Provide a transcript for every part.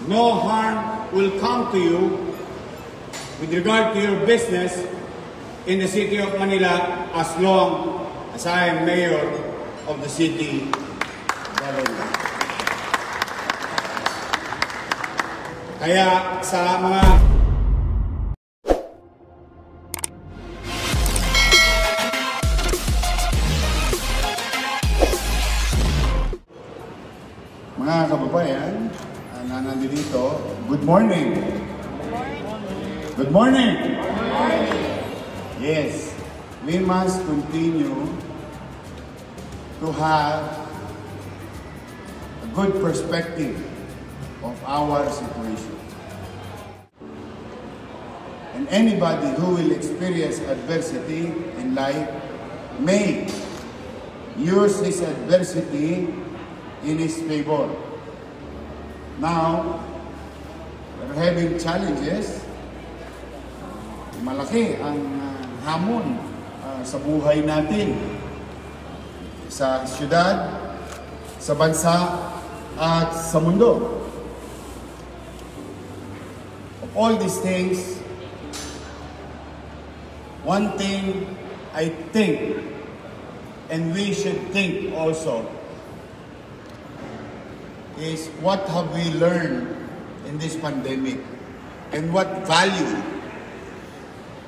no harm will come to you with regard to your business in the city of Manila as long as I am mayor of the city. Kaya sa mga kababayan na nandito, good morning. Good morning. Good morning. Yes, we must continue to have a good perspective of our situation. And anybody who will experience adversity in life may use his adversity in his favor. Now, we're having challenges. Malaki ang hamon sa buhay natin, sa siyudad, sa bansa, at sa mundo. Of all these things, one thing I think, and we should think also, is what have we learned in this pandemic and what value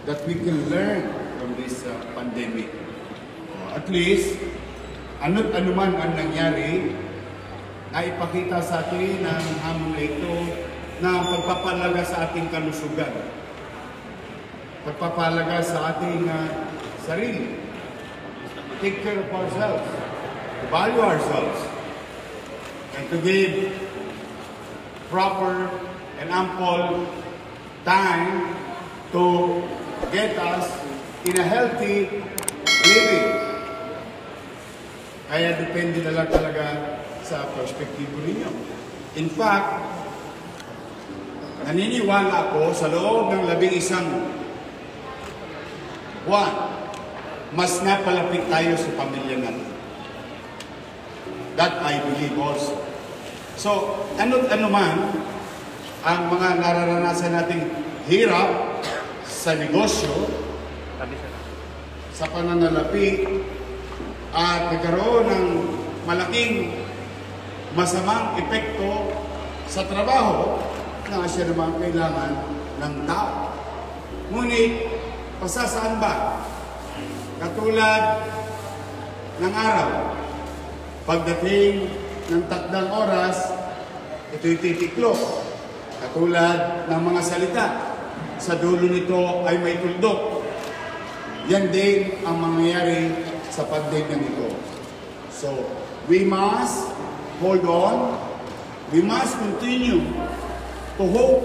that we can learn from this pandemic. At least, ano't anuman ang nangyari, na ipakita sa atin ng hamon na ito na pagpapalaga sa ating kalusugan, pagpapalaga sa ating sarili, take care of ourselves, value ourselves, and to give proper and ample time to get us in a healthy living. Kaya depende na lang talaga sa perspektibo ninyo. In fact, naniniwala ako sa loob ng 11 buwan, mas napalapit tayo sa pamilya natin. That I believe also. So, ano't ano man ang mga nararanasan nating hirap sa negosyo, sa pananalapi, at nagkaroon ng malaking masamang epekto sa trabaho na siya naman kailangan ng tao. Ngunit, pasasaan ba? Katulad ng araw, pagdating ng takdang oras, ito'y titiklop. Katulad ng mga salita, sa dulo nito ay may tuldok. Yan din ang mangyayari sa pandemya nito. So, we must hold on. We must continue to hope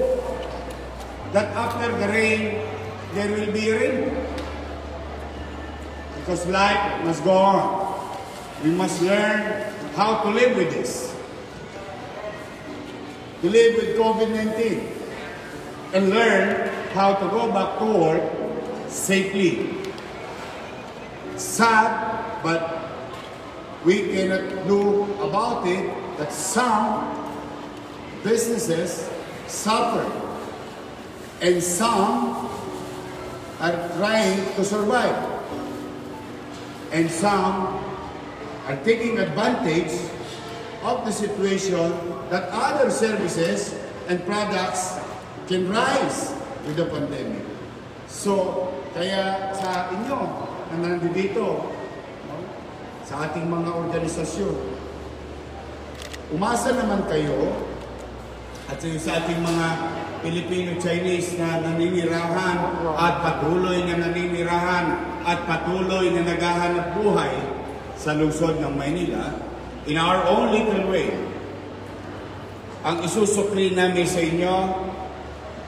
that after the rain, there will be rain. Because life must go on. We must learn how to live with this. To live with COVID-19. And learn how to go back to work safely. Sad, but we cannot do about it that some businesses suffer. And some are trying to survive. And some are taking advantage of the situation that other services and products can rise with the pandemic. So, kaya sa inyo na nandito, sa ating mga organisasyon, umasa naman kayo at sa ating mga Pilipino-Chinese na naninirahan at patuloy na naninirahan at patuloy na naghahanap buhay sa lungsod ng Maynila, in our own little way, ang isusukli namin sa inyo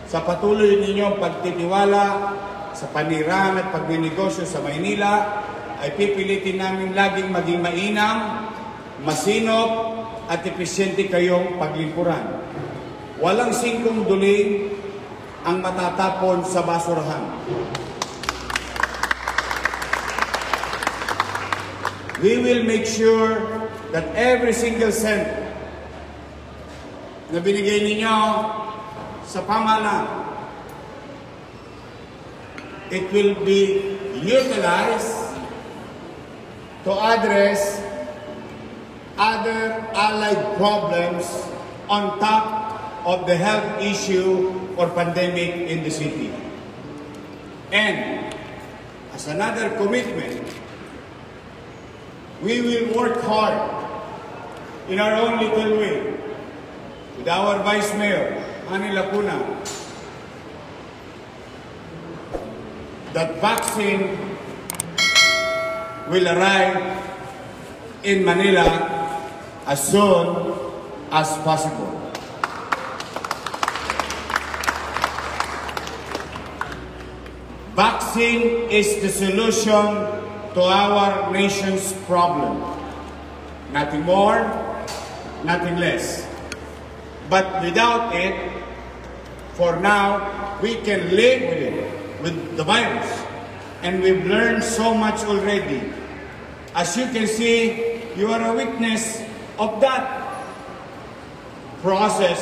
sa patuloy ninyong pagtitiwala sa panirahan at pagninegosyo sa Maynila, ay pipilitin namin laging maging mainam, masinop, at epesyente kayong paglingkuran. Walang singkong duling ang matatapon sa basurahan. We will make sure that every single cent na binigay ninyo sa pamahalaan, it will be utilized to address other allied problems on top of the health issue or pandemic in the city. And as another commitment, we will work hard in our own little way with our Vice Mayor, Manila Puna, that vaccine will arrive in Manila as soon as possible. Vaccine is the solution to our nation's problem. Nothing more, nothing less. But without it, for now, we can live with it, with the virus. And we've learned so much already. As you can see, you are a witness of that process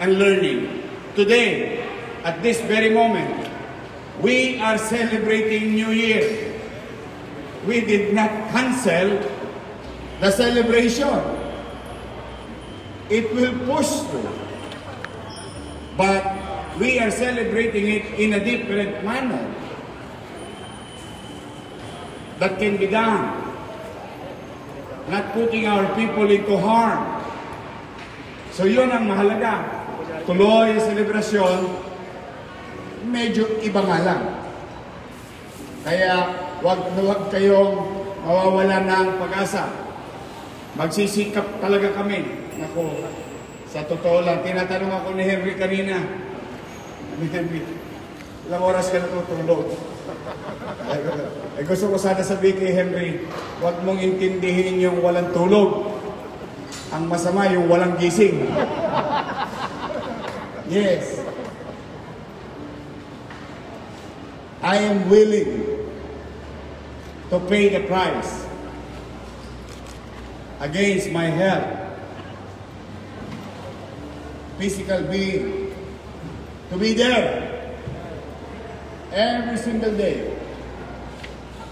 and learning. Today, at this very moment, we are celebrating New Year. We did not cancel the celebration. It will push through. But we are celebrating it in a different manner that can be done. Not putting our people into harm. So yun ang mahalaga. Tuloy ang selebrasyon, medyo iba nga lang. Kaya wag kayong mawawalan ng pag-asa. Magsisikap talaga kami. Ako, sa totoo lang, tinatanong ako ni Henry kanina. Henry, ilang oras ka natutulog? Ay gusto ko sana sabihin kay Henry, huwag mong intindihin yung walang tulog. Ang masama yung walang gising. Yes. I am willing to pay the price against my health, physical being, to be there every single day.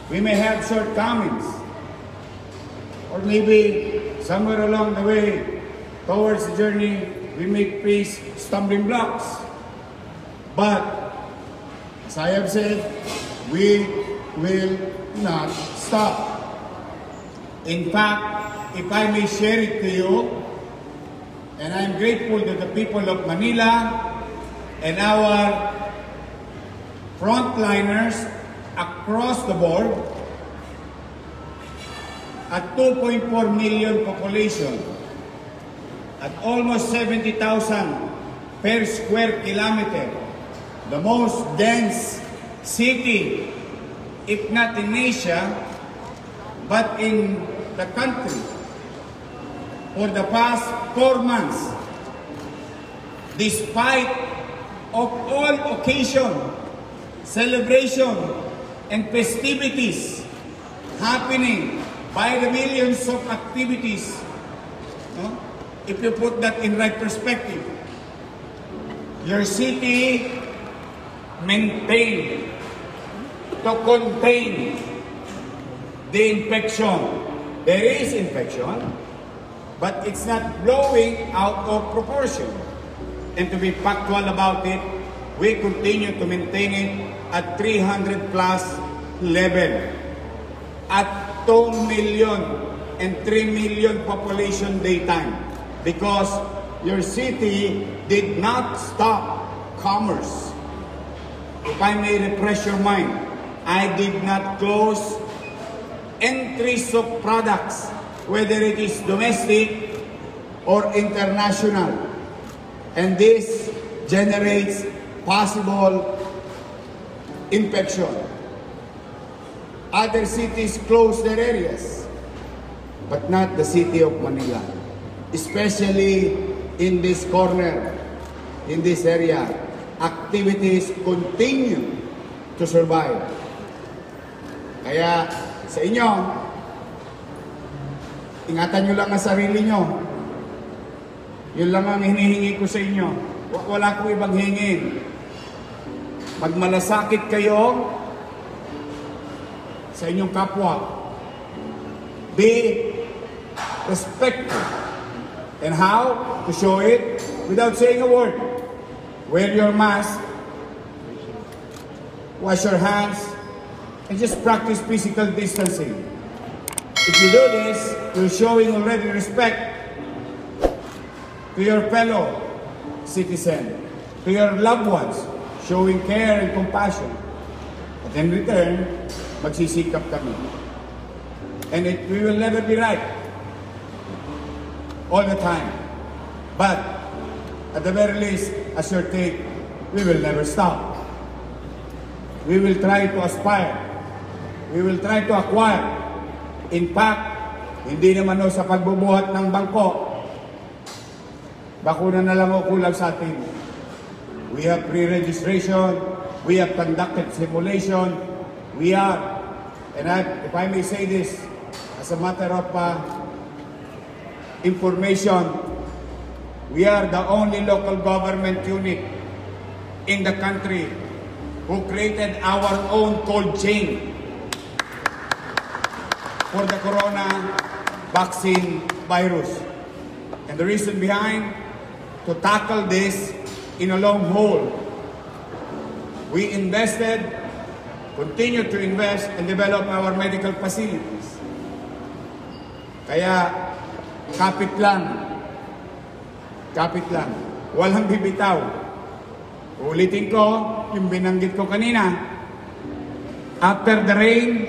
We may have shortcomings, or maybe somewhere along the way towards the journey, we may face stumbling blocks. But as I have said, we will not stop. In fact, if I may share it to you, and I'm grateful to the people of Manila and our frontliners across the board, at 2.4 million population, at almost 70,000 per square kilometer, the most dense city, if not in Asia, but in the country, for the past 4 months, despite of all occasion, celebration, and festivities happening by the millions of activities, no? If you put that in right perspective, your city maintained to contain the infection. There is infection, but it's not blowing out of proportion. And to be factual about it, we continue to maintain it at 300 plus level. At 2 million and 3 million population daytime. Because your city did not stop commerce. If I may refresh your mind, I did not close entries of products, whether it is domestic or international. And this generates possible infection. Other cities close their areas, but not the city of Manila. Especially in this corner, in this area, activities continue to survive. Kaya sa inyo, ingatan nyo lang ang sarili nyo. Yun lang ang hinihingi ko sa inyo. Wala kong ibang hingin. Magmalasakit kayo sa inyong kapwa. Be respectful. And how to show it? Without saying a word. Wear your mask. Wash your hands. And just practice physical distancing. If you do this, you're showing already respect to your fellow citizen, to your loved ones, showing care and compassion. But in return, magsisikap kami. And we will never be right all the time. But at the very least, as your take, we will never stop. We will try to aspire. We will try to acquire. In fact, hindi naman sa pagbubuhat ng bangko. Bakuna na lang o kulang sa atin. We have pre-registration. We have conducted simulation. We are, and if I may say this, as a matter of information, we are the only local government unit in the country who created our own cold chain for the corona vaccine virus. And the reason behind, to tackle this in a long haul, we invested, continue to invest and develop our medical facilities. Kaya, kapit lang, walang bibitaw. Ulitin ko, yung binanggit ko kanina, after the rain,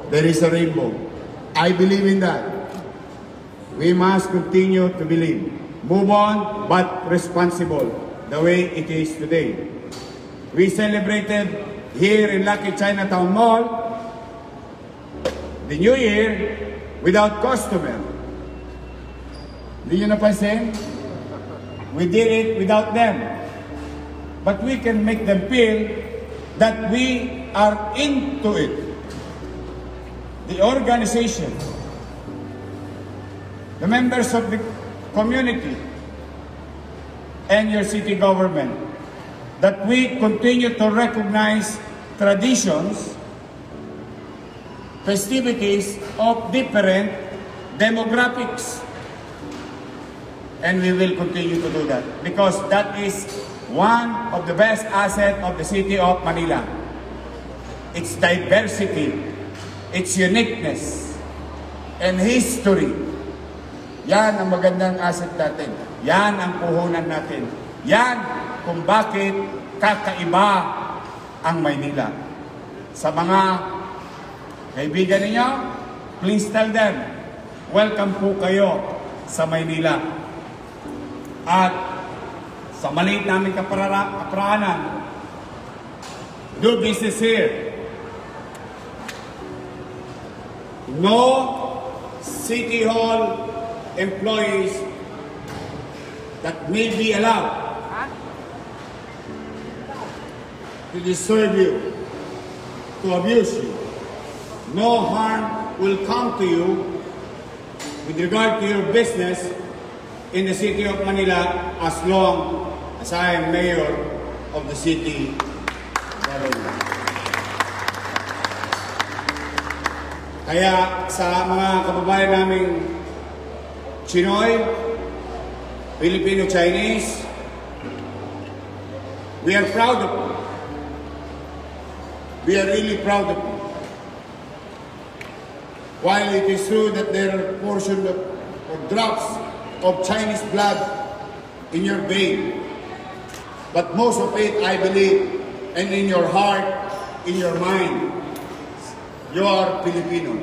there is a rainbow. I believe in that. We must continue to believe. Move on, but responsible, the way it is today. We celebrated here in Lucky Chinatown Mall the New Year without customer. Hindi nyo napansin? We did it without them. But we can make them feel that we are into it. The organization, the members of the community, and your city government, that we continue to recognize traditions, festivities of different demographics. And we will continue to do that because that is one of the best assets of the city of Manila. Its diversity, its uniqueness, and history. Yan ang magandang asset natin. Yan ang puhunan natin. Yan kung bakit kakaiba ang Maynila. Sa mga kaibigan ninyo, please tell them, welcome po kayo sa Maynila. At sa maliit namin kaparaanan, do business here. No City Hall employees that may be allowed to disturb you, to abuse you. No harm will come to you with regard to your business in the city of Manila as long as I am mayor of the city government. Kaya sa mga kababayan naming Chinoy, Filipino-Chinese, we are proud of you. We are really proud of you. While it is true that there are portions of drops of Chinese blood in your vein, but most of it, I believe, and in your heart, in your mind, you are Filipino,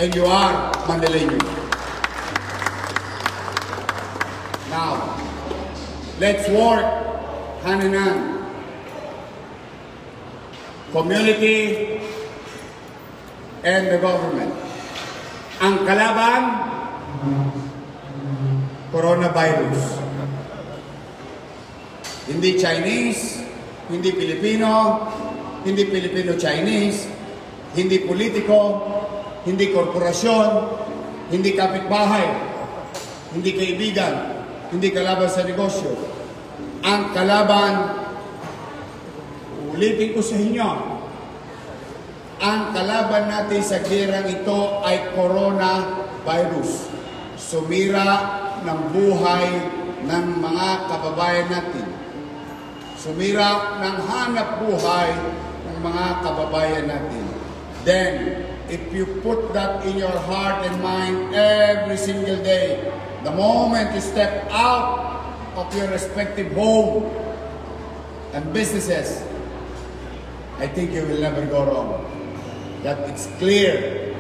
and you are Manileño. Now, let's work hand in hand. Community and the government. Ang kalaban, coronavirus. Hindi Chinese, hindi Pilipino, hindi Filipino-Chinese, hindi politiko, hindi korporasyon, hindi kapitbahay. hindi kaibigan, hindi kalaban sa negosyo. Ang kalaban, ulitin ko sa inyo, ang kalaban natin sa gerang ito ay coronavirus. Sumira ng buhay ng mga kababayan natin. Sumira ng hanap buhay ng mga kababayan natin. Then, if you put that in your heart and mind every single day, the moment you step out of your respective home and businesses, I think you will never go wrong. That it's clear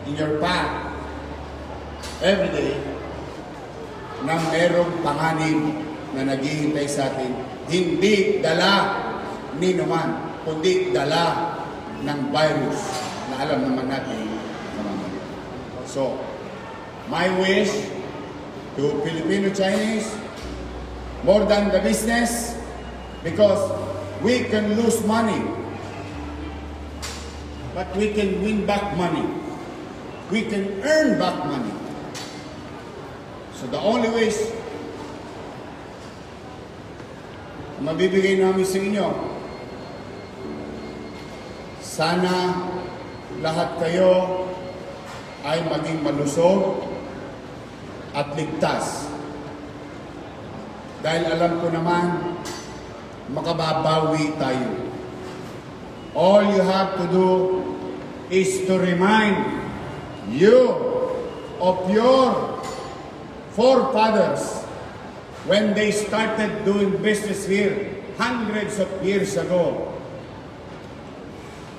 in your path every day na mayroong panganib na naghihintay sa atin. Hindi dala ni naman, kundi dala ng virus na alam naman natin. So, my wish to Filipino-Chinese, more than the business, because we can lose money, but we can win back money. We can earn back money. So the only ways mabibigay namin sa inyo, sana lahat kayo ay maging malusog at ligtas. Dahil alam ko naman, makababawi tayo. All you have to do is to remind you of your forefathers when they started doing business here hundreds of years ago.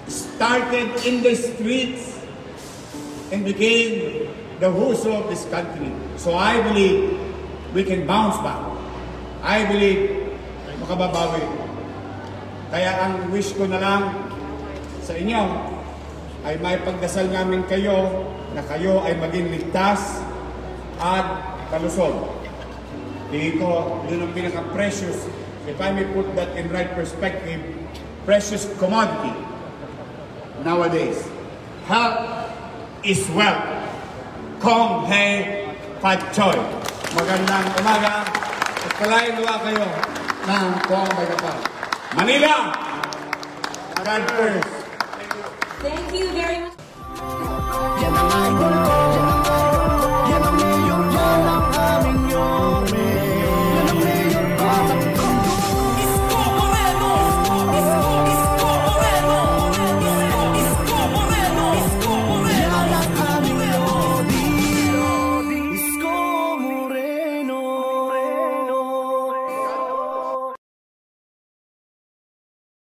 Started in the streets and became the who's of this country. So I believe we can bounce back. I believe makababawi. Kaya ang wish ko na lang sa inyo ay may pagdasal namin kayo na kayo ay maging ligtas at kalusog. Dito, yun ang pinaka-precious, if I may put that in right perspective, precious commodity nowadays. Health is wealth. Kong Hei Pat Choy. Magandang umaga. At palayan luwa kayo ng Kong Hei Pat. Manila! God first. Thank you very much.